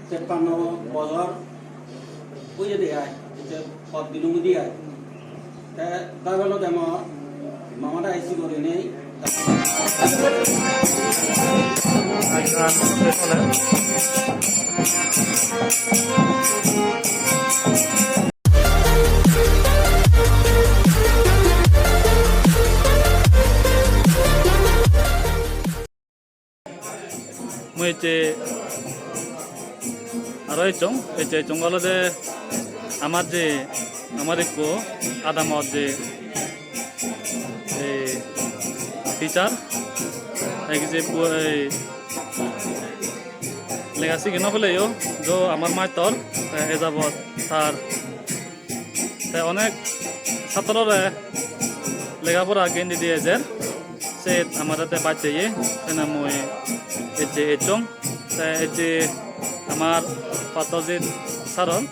53 বছর বুঝে দেয় যে পদ বিলুম দিয়ে তার বেলা যেমন মামাটা আইসি করে নেই মই আরো চং জঙ্গল আমার একটু আদামত যে টিচার লেগাছি কেন পেলেও যে আমার মাতর এযাবত তার অনেক ছাত্ররে লেখাপড়া কেন্দ্রে দিয়ে যে সে আমার বাচ্চা সেনা মই চং যে আমার পাতজিৎ সারন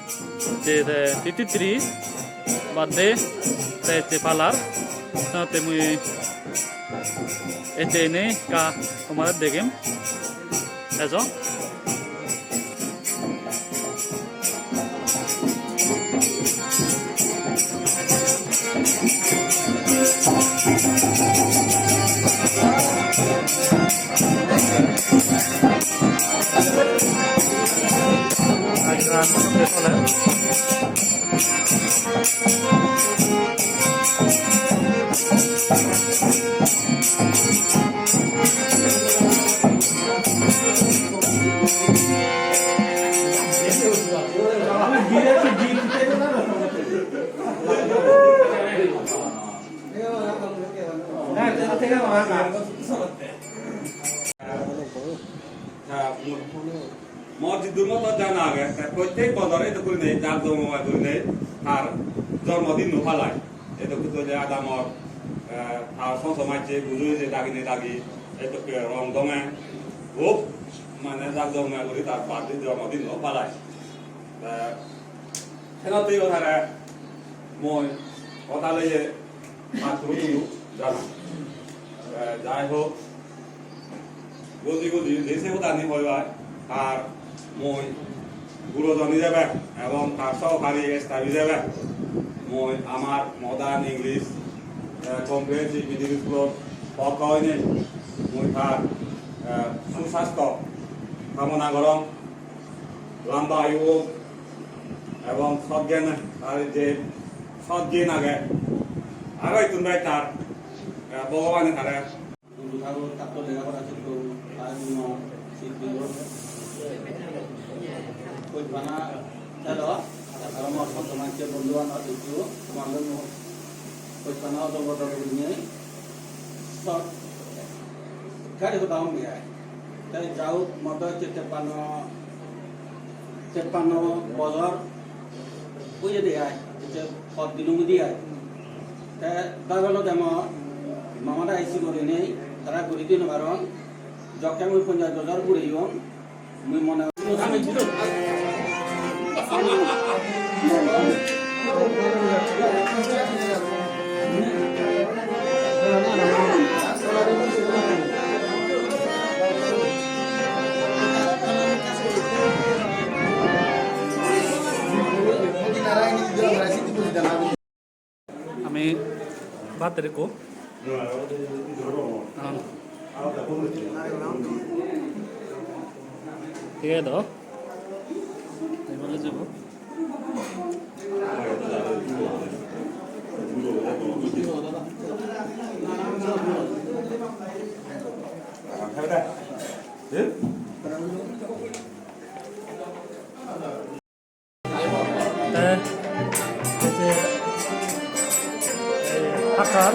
যে 53 বার্থডে পালার সাথে মুই এনে কা তোমার দেখিম এজন মসজিদের মতো জানা আগে প্রত্যেক বছরে তো করে নেই যার জমা করে নেই আর জন্মদিন নোফালায় এটা কিন্তু আদামর আর সমাজে বুঝুই যে দাগি দাগি এটা রং দমে খুব মানে যাক জমা করি তার বার্থডে জন্মদিন নোফালায় সেনাতেই ওখানে মই কথা লইয়ে মাত্র জানা যাই হোক গজি গজি দেশে দানি হয় আর মই গুরুজনী যাবে এবং তার সহকারী স্টাফ যাবে মই আমার modern English comprehensive middle school পক্ষে মই তার সুস্বাস্থ্য কামনা করম লম্বা আয়ু এবং সজ্ঞান তার যে সজ্ঞান আগে আগে তুমি তার ভগবানের তারা Mana kalau kalau mau foto macam berdua atau itu malam mana atau foto begini so kali itu tahu ya dari jauh motor cepano bozor punya dia itu pot dilung dia kalau demo mama dah isi gori ni karena gori itu nabaron joknya mui punya bozor gori yon mui mana kami gitu আমি বাদ রেখো ঠিক আছে তো বলে যাব আকার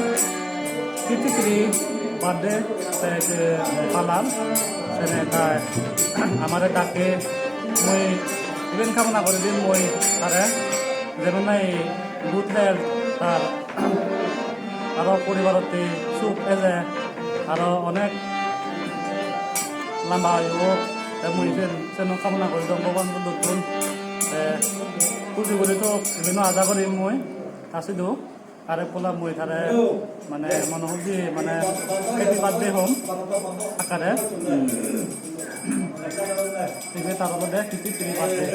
53 birthday পালাম সেনে তাই আমার তাকে মই ইভেন কামনা করে দিন মই তারে যেমন নাই বুথের তার আরো পরিবারতে সুখ এজে আরো অনেক লম্বা হোক মই সেন কামনা করে দিম ভগবান নতুন পুজি করে তো বিভিন্ন আশা করি মই আছিলো আরে পোলা মই তারে মানে মনোহর মানে খেতি বাদ দিয়ে হম আকারে Ini taruh deh, kita pilih partai.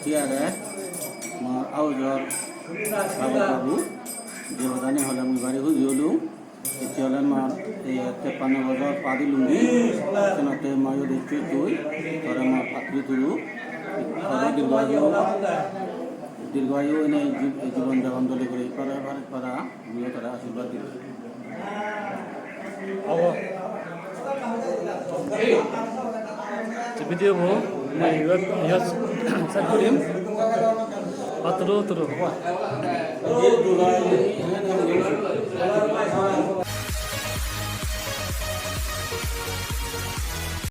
ঠিক আছে আউজর বাবু দেবতানি হলে মুই বাড়ি হয়ে গেলু এটি হলে মার এই 53 বছর পা দিলুম সেনাতে মায়ও দেখছি তুই তোরে মার পাত্রী তুলু দীর্ঘায়ু এনে জীবন যাপন দলি করে পারা মুইও তারা আশীর্বাদ দিল Video mo, may iwas sa kulim. Patro. যে দুলাই